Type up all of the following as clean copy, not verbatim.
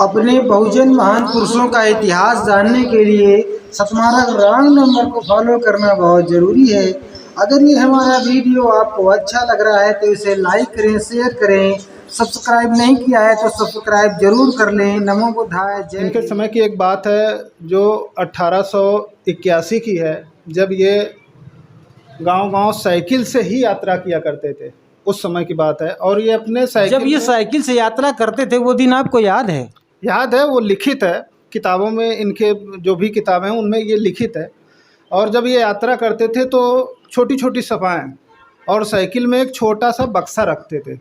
अपने बहुजन महान पुरुषों का इतिहास जानने के लिए सतमारा रॉन्ग नंबर को फॉलो करना बहुत ज़रूरी है। अगर ये हमारा वीडियो आपको अच्छा लग रहा है तो इसे लाइक करें, शेयर करें। सब्सक्राइब नहीं किया है तो सब्सक्राइब जरूर कर लें। नमो बुद्धाय। जय इनके हिंद। समय की एक बात है जो 1881 की है, जब ये गांव-गांव साइकिल से ही यात्रा किया करते थे। उस समय की बात है और ये अपने साइकिल जब ये में साइकिल से यात्रा करते थे वो दिन आपको याद है? याद है, वो लिखित है किताबों में, इनके जो भी किताबें हैं उनमें ये लिखित है। और जब ये यात्रा करते थे तो छोटी-छोटी सभाएँ और साइकिल में एक छोटा-सा बक्सा रखते थे।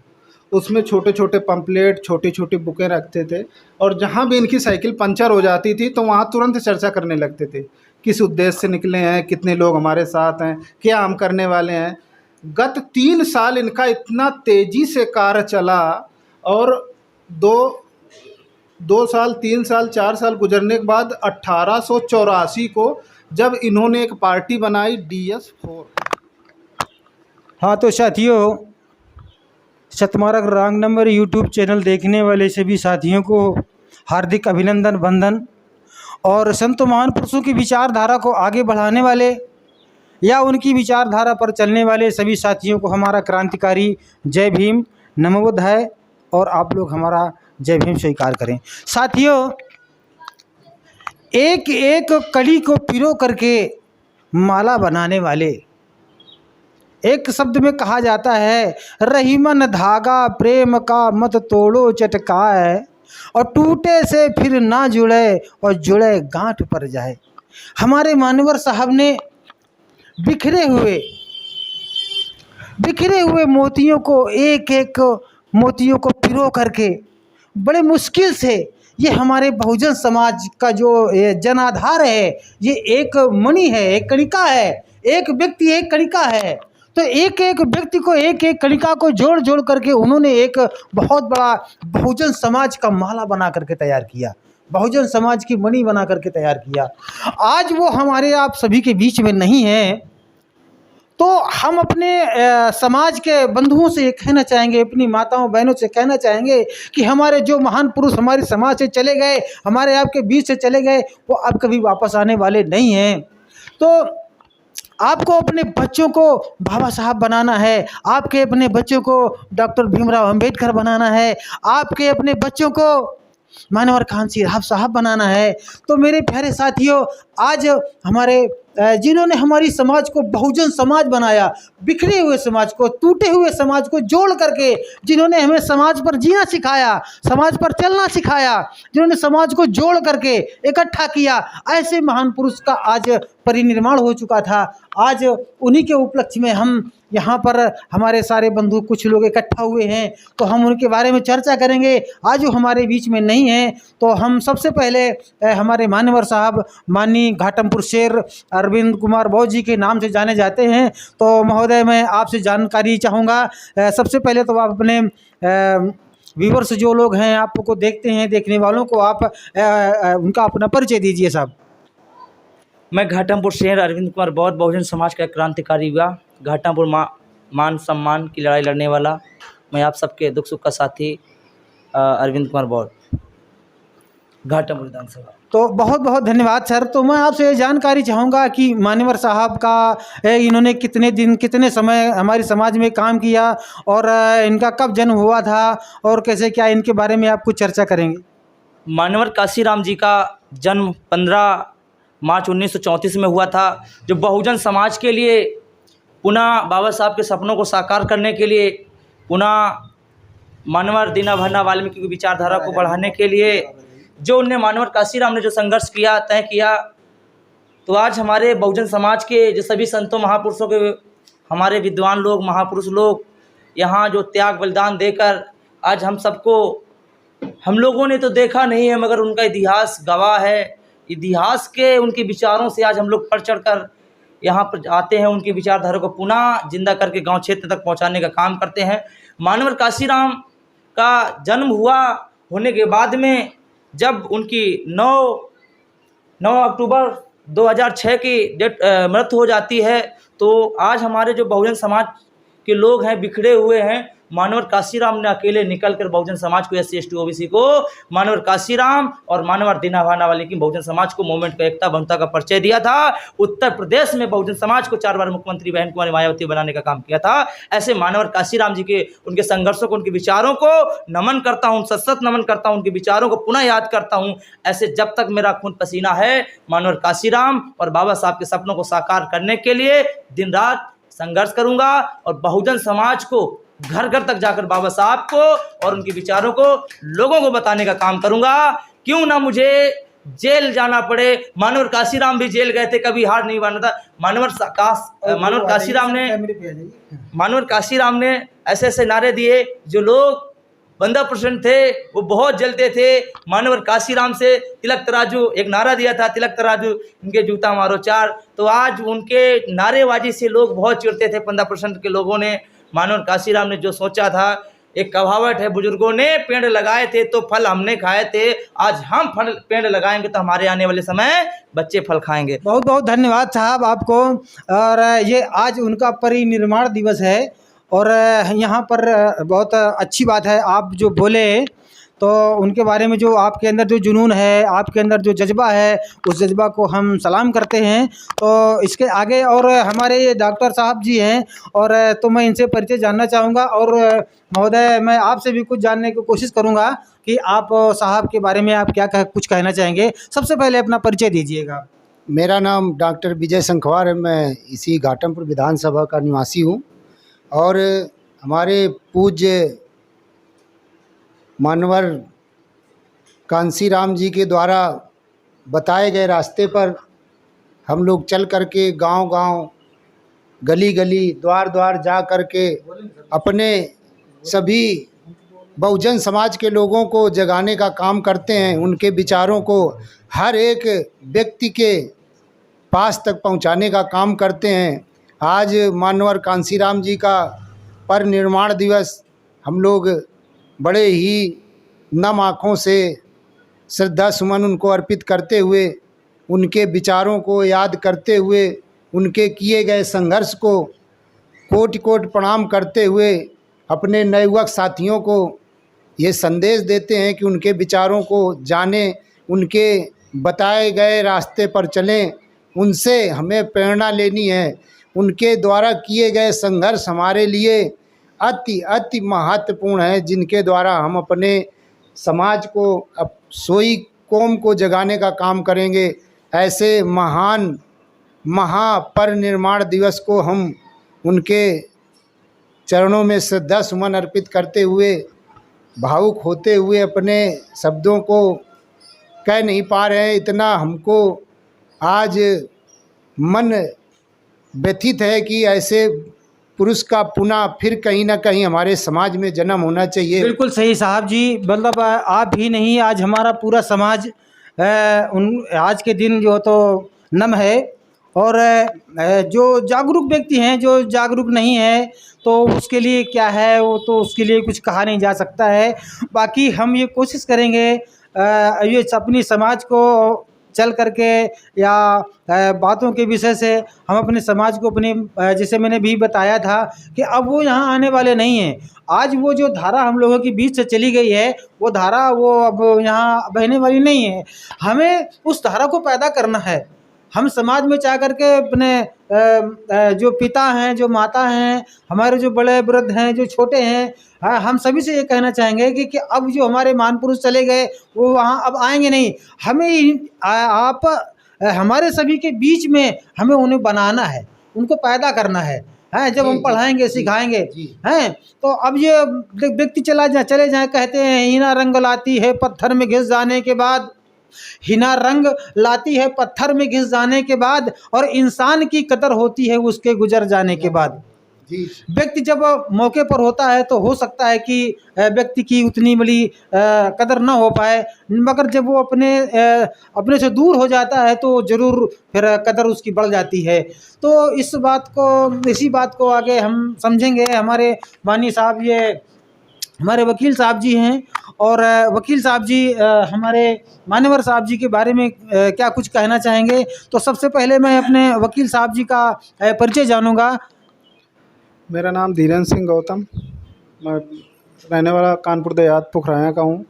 उसमें छोटे-छोटे पंपलेट, छोटी-छोटी बुकें रखते थे और जहाँ भी इनकी साइकिल पंचर हो जाती थी तो वहाँ तुरंत चर्चा करने लगते थे। किस उद्देश्य से निकले हैं, कितने लोग हमारे साथ हैं, क्या हम करने वाले हैं। गत 3 साल इनका इतना तेज़ी से कार्य चला और 2 साल, 3 साल, 4 साल गुजरने के बाद 1884 को जब इन्होंने एक पार्टी बनाई DS4। हाँ तो साथियों, सतमार्ग रॉन्ग नंबर यूट्यूब चैनल देखने वाले सभी साथियों को हार्दिक अभिनंदन वंदन। और संत महान पुरुषों की विचारधारा को आगे बढ़ाने वाले या उनकी विचारधारा पर चलने वाले सभी साथियों को हमारा क्रांतिकारी जय भीम, नमो बुद्धाय। और आप लोग हमारा जय भीम स्वीकार करें। साथियों, एक एक कड़ी को पिरो करके माला बनाने वाले, एक शब्द में कहा जाता है, रहीमन धागा प्रेम का मत तोड़ो चटकाए, और टूटे से फिर ना जुड़े और जुड़े गांठ पर जाए। हमारे मानवर साहब ने बिखरे हुए मोतियों को, एक एक मोतियों को पिरो करके बड़े मुश्किल से, ये हमारे बहुजन समाज का जो ये जनाधार है, ये एक मणि है, एक कणिका है, एक व्यक्ति एक कणिका है। तो एक एक व्यक्ति को, एक एक कणिका को जोड़ जोड़ करके उन्होंने एक बहुत बड़ा बहुजन समाज का माला बना करके तैयार किया, बहुजन समाज की मणि बना करके तैयार किया। आज वो हमारे आप सभी के बीच में नहीं है, तो हम अपने समाज के बंधुओं से ये कहना चाहेंगे, अपनी माताओं बहनों से कहना चाहेंगे कि हमारे जो महान पुरुष हमारे समाज से चले गए, हमारे आपके बीच से चले गए, वो अब कभी वापस आने वाले नहीं हैं। तो आपको अपने बच्चों को बाबा साहब बनाना है, आपके अपने बच्चों को डॉक्टर भीमराव अंबेडकर बनाना है, आपके अपने बच्चों को मानवर खान सिरहाब साहब बनाना है। तो मेरे प्यारे साथियों, आज हमारे जिन्होंने हमारी समाज को बहुजन समाज बनाया, बिखरे हुए समाज को, टूटे हुए समाज को जोड़ करके जिन्होंने हमें समाज पर जीना सिखाया, समाज पर चलना सिखाया, जिन्होंने समाज को जोड़ करके इकट्ठा किया, ऐसे महान पुरुष का आज परिनिर्माण हो चुका था। आज उन्हीं के उपलक्ष्य में हम यहाँ पर हमारे सारे बंधु कुछ लोग इकट्ठा हुए हैं, तो हम उनके बारे में चर्चा करेंगे। आज वो हमारे बीच में नहीं है, तो हम सबसे पहले हमारे मान्यवर साहब माननीय घाटमपुर शेर अरविंद कुमार बौद्ध जी के नाम से जाने जाते हैं। तो महोदय, मैं आपसे जानकारी चाहूँगा। सबसे पहले तो आप अपने व्यूवर्स जो लोग हैं, आपको देखते हैं, देखने वालों को आप उनका अपना परिचय दीजिए साहब। मैं घाटमपुर शेर अरविंद कुमार बौद्ध, बहुजन समाज का क्रांतिकारी युवा, घाटमपुर मान सम्मान की लड़ाई लड़ने वाला, मैं आप सबके दुख सुख का साथी अरविंद कुमार बौद्ध, घाटमपुर विधानसभा। तो बहुत बहुत धन्यवाद सर। तो मैं आपसे ये जानकारी चाहूँगा कि मान्यवर साहब का इन्होंने कितने दिन, कितने समय हमारे समाज में काम किया, और इनका कब जन्म हुआ था और कैसे क्या, इनके बारे में आप कुछ चर्चा करेंगे। मान्यवर काशीराम जी का जन्म 15 मार्च 1934 में हुआ था, जो बहुजन समाज के लिए, पुनः बाबा साहब के सपनों को साकार करने के लिए, पुनः मानवर दीना भरना वाल्मीकि की विचारधारा को बढ़ाने के लिए, जो उनने मानवर काशीराम ने जो संघर्ष किया, तय किया, तो आज हमारे बहुजन समाज के जो सभी संतों महापुरुषों के, हमारे विद्वान लोग, महापुरुष लोग यहाँ जो त्याग बलिदान देकर आज हम सबको, हम लोगों ने तो देखा नहीं है मगर उनका इतिहास गवाह है। इतिहास के उनके विचारों से आज हम लोग बढ़ चढ़ कर यहाँ पर आते हैं, उनकी विचारधारा को पुनः जिंदा करके गांव क्षेत्र तक पहुंचाने का काम करते हैं। मानवर काशीराम का जन्म होने के बाद में जब उनकी 9 अक्टूबर 2006 की मृत्यु हो जाती है, तो आज हमारे जो बहुजन समाज के लोग हैं, बिखरे हुए हैं, मानवर काशीराम ने अकेले निकल कर बहुजन समाज को, SC ST OBC को, मानवर काशीराम और मानवर दीना भाना वाले की बहुजन समाज को मूवमेंट का एकता बंधुता का परिचय दिया था। उत्तर प्रदेश में बहुजन समाज को 4 बार मुख्यमंत्री बहन कुमारी मायावती बनाने का काम किया था। ऐसे मानवर काशीराम जी के, उनके संघर्षों को, उनके विचारों को नमन करता हूँ, सशक्त नमन करता हूँ, उनके विचारों को पुनः याद करता हूँ। ऐसे जब तक मेरा खून पसीना है, मानवर काशीराम और बाबा साहब के सपनों को साकार करने के लिए दिन रात संघर्ष करूंगा और बहुजन समाज को घर घर तक जाकर बाबा साहब को और उनके विचारों को लोगों को बताने का काम करूंगा। क्यों ना मुझे जेल जाना पड़े। मानवर काशीराम भी जेल गए थे, कभी हार नहीं माना था। मानवर काशीराम ने ऐसे ऐसे नारे दिए, जो लोग बंदा प्रसन्न थे वो बहुत जलते थे। मानवर काशीराम से तिलक तराजू एक नारा दिया था, तिलक तराजू इनके जूता मारो 4। तो आज उनके नारेबाजी से लोग बहुत चिढ़ते थे। 15% के लोगों ने, मानवर काशीराम ने जो सोचा था, एक कहावत है, बुजुर्गों ने पेड़ लगाए थे तो फल हमने खाए थे, आज हम फल पेड़ लगाएंगे तो हमारे आने वाले समय बच्चे फल खाएंगे। बहुत बहुत धन्यवाद साहब आपको। और ये आज उनका परिनिर्वाण दिवस है और यहाँ पर बहुत अच्छी बात है आप जो बोले, तो उनके बारे में जो आपके अंदर जो जुनून है, आपके अंदर जो जज्बा है, उस जज्बा को हम सलाम करते हैं। तो इसके आगे और हमारे ये डॉक्टर साहब जी हैं, और तो मैं इनसे परिचय जानना चाहूँगा। और महोदय, मैं आपसे भी कुछ जानने की कोशिश करूँगा कि आप साहब के बारे में आप क्या कुछ कहना चाहेंगे। सबसे पहले अपना परिचय दीजिएगा। मेरा नाम डॉक्टर विजय संखवार है। मैं इसी घाटमपुर विधानसभा का निवासी हूँ और हमारे पूज्य मानवर कांसीराम जी के द्वारा बताए गए रास्ते पर हम लोग चल करके गांव-गांव, गली-गली, द्वार-द्वार जा करके अपने सभी बहुजन समाज के लोगों को जगाने का काम करते हैं। उनके विचारों को हर एक व्यक्ति के पास तक पहुंचाने का काम करते हैं। आज मानवर कांसीराम जी का परिनिर्वाण दिवस हम लोग बड़े ही नम आँखों से श्रद्धा सुमन उनको अर्पित करते हुए, उनके विचारों को याद करते हुए, उनके किए गए संघर्ष को कोटि-कोटि प्रणाम करते हुए अपने नवयुवक साथियों को ये संदेश देते हैं कि उनके विचारों को जानें, उनके बताए गए रास्ते पर चलें। उनसे हमें प्रेरणा लेनी है। उनके द्वारा किए गए संघर्ष हमारे लिए अति अति महत्वपूर्ण है, जिनके द्वारा हम अपने समाज को, सोई कौम को जगाने का काम करेंगे। ऐसे महान महापरिनिर्वाण दिवस को हम उनके चरणों में श्रद्धा सुमन अर्पित करते हुए, भावुक होते हुए अपने शब्दों को कह नहीं पा रहे हैं। इतना हमको आज मन व्यथित है कि ऐसे पुरुष का पुनः फिर कहीं ना कहीं हमारे समाज में जन्म होना चाहिए। बिल्कुल सही साहब जी। मतलब आप ही नहीं, आज हमारा पूरा समाज आज के दिन जो तो नम है। और जो जागरूक व्यक्ति हैं, जो जागरूक नहीं है, तो उसके लिए क्या है, वो तो उसके लिए कुछ कहा नहीं जा सकता है। बाकी हम ये कोशिश करेंगे ये अपनी समाज को चल करके या बातों के विषय से हम अपने समाज को अपने, जैसे मैंने भी बताया था कि अब वो यहाँ आने वाले नहीं हैं। आज वो जो धारा हम लोगों के बीच से चली गई है, वो धारा वो अब यहाँ बहने वाली नहीं है। हमें उस धारा को पैदा करना है। हम समाज में चाह करके अपने जो पिता हैं, जो माता हैं, हमारे जो बड़े वृद्ध हैं, जो छोटे हैं, हम सभी से ये कहना चाहेंगे कि अब जो हमारे महापुरुष चले गए वो वहाँ अब आएंगे नहीं। हमें आप हमारे सभी के बीच में हमें उन्हें बनाना है, उनको पैदा करना है। जब हम पढ़ाएंगे, सिखाएंगे, हैं, तो अब ये व्यक्ति चले जाए, कहते हैं हीना रंग लाती है पत्थर में घिस जाने के बाद, हीना रंग लाती है पत्थर में घिस जाने के बाद, और इंसान की कदर होती है उसके गुजर जाने के बाद। व्यक्ति जब मौके पर होता है तो हो सकता है कि व्यक्ति की उतनी बड़ी कदर ना हो पाए, मगर जब वो अपने से दूर हो जाता है तो ज़रूर फिर कदर उसकी बढ़ जाती है। तो इसी बात को आगे हम समझेंगे। हमारे माननीय साहब, ये हमारे वकील साहब जी हैं, और वकील साहब जी हमारे मानवर साहब जी के बारे में क्या कुछ कहना चाहेंगे। तो सबसे पहले मैं अपने वकील साहब जी का परिचय जानूंगा। मेरा नाम धीरेन्द्र सिंह गौतम, मैं रहने वाला कानपुर देहात पुखराया का हूँ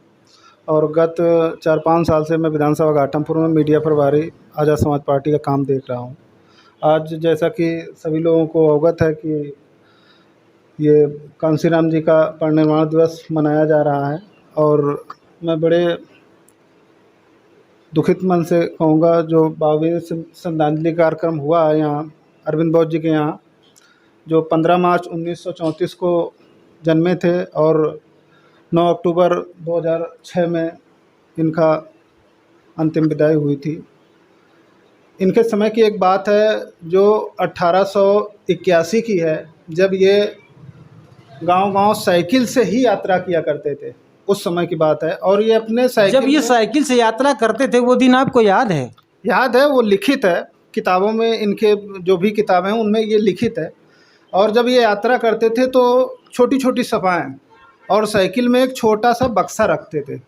और गत 4-5 साल से मैं विधानसभा घाटमपुर में मीडिया प्रभारी आज़ाद समाज पार्टी का काम देख रहा हूँ। आज जैसा कि सभी लोगों को अवगत है कि ये कांसीराम जी का परिनिर्वाण दिवस मनाया जा रहा है और मैं बड़े दुखित मन से कहूँगा जो भावभीनी श्रद्धांजलि कार्यक्रम हुआ है यहाँ अरविंद बोस जी के यहाँ, जो 15 मार्च 1934 को जन्मे थे और 9 अक्टूबर 2006 में इनका अंतिम विदाई हुई थी। इनके समय की एक बात है जो 1881 की है, जब ये गांव-गांव साइकिल से ही यात्रा किया करते थे, उस समय की बात है। और ये अपने साइकिल जब ये साइकिल से यात्रा करते थे वो दिन आपको याद है? याद है, वो लिखित है किताबों में, इनके जो भी किताबें हैं उनमें ये लिखित है। और जब ये यात्रा करते थे तो छोटी छोटी सभाएँ और साइकिल में एक छोटा सा बक्सा रखते थे,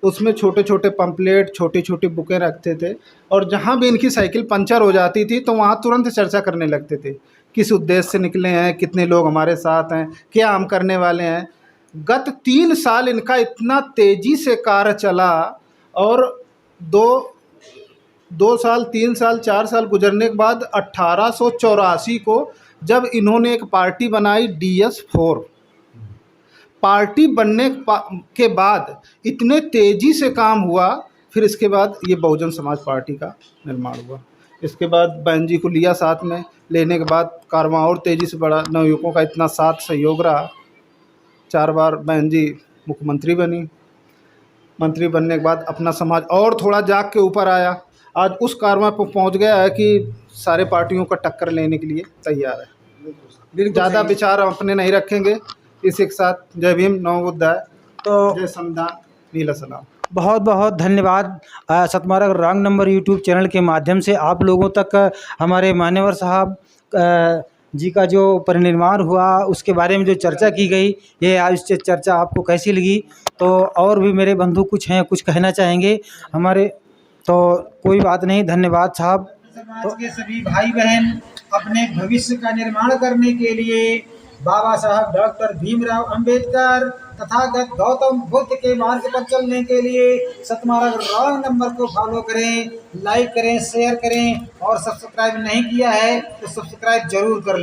उसमें छोटे छोटे पंपलेट, छोटी छोटी बुकें रखते थे और जहाँ भी इनकी साइकिल पंचर हो जाती थी तो वहाँ तुरंत चर्चा करने लगते थे, किस उद्देश्य से निकले हैं, कितने लोग हमारे साथ हैं, क्या हम करने वाले हैं। गत 3 साल इनका इतना तेज़ी से कार्य चला और 2 साल, 3 साल, 4 साल गुजरने के बाद 1884 को जब इन्होंने एक पार्टी बनाई DS4, पार्टी बनने के बाद इतने तेज़ी से काम हुआ, फिर इसके बाद ये बहुजन समाज पार्टी का निर्माण हुआ। इसके बाद बहन जी को लिया साथ में, लेने के बाद कारवां और तेज़ी से बढ़ा। नवयुवकों का इतना साथ सहयोग रहा, 4 बार बहन जी मुख्यमंत्री बनी। मंत्री बनने के बाद अपना समाज और थोड़ा जाग के ऊपर आया, आज उस कारवां पर पहुंच गया है कि सारे पार्टियों का टक्कर लेने के लिए तैयार है। ज़्यादा विचार अपने नहीं रखेंगे। इसी के साथ जय भीम, नमो बुद्धाय, तो जय संविधान, नीला सलाम। बहुत बहुत धन्यवाद। सतमारा रॉन्ग नंबर यूट्यूब चैनल के माध्यम से आप लोगों तक हमारे मान्यवर साहब जी का जो परिनिर्वाण हुआ उसके बारे में जो चर्चा की गई, ये आज चर्चा आपको कैसी लगी? तो और भी मेरे बंधु कुछ हैं, कुछ कहना चाहेंगे हमारे? तो कोई बात नहीं, धन्यवाद साहब। समाज के सभी भाई बहन अपने भविष्य का निर्माण करने के लिए बाबा साहब डॉक्टर भीमराव अंबेडकर तथागत गौतम बुद्ध के मार्ग पर चलने के लिए सतमारा रॉन्ग नंबर को फॉलो करें, लाइक करें, शेयर करें और सब्सक्राइब नहीं किया है तो सब्सक्राइब जरूर कर लें।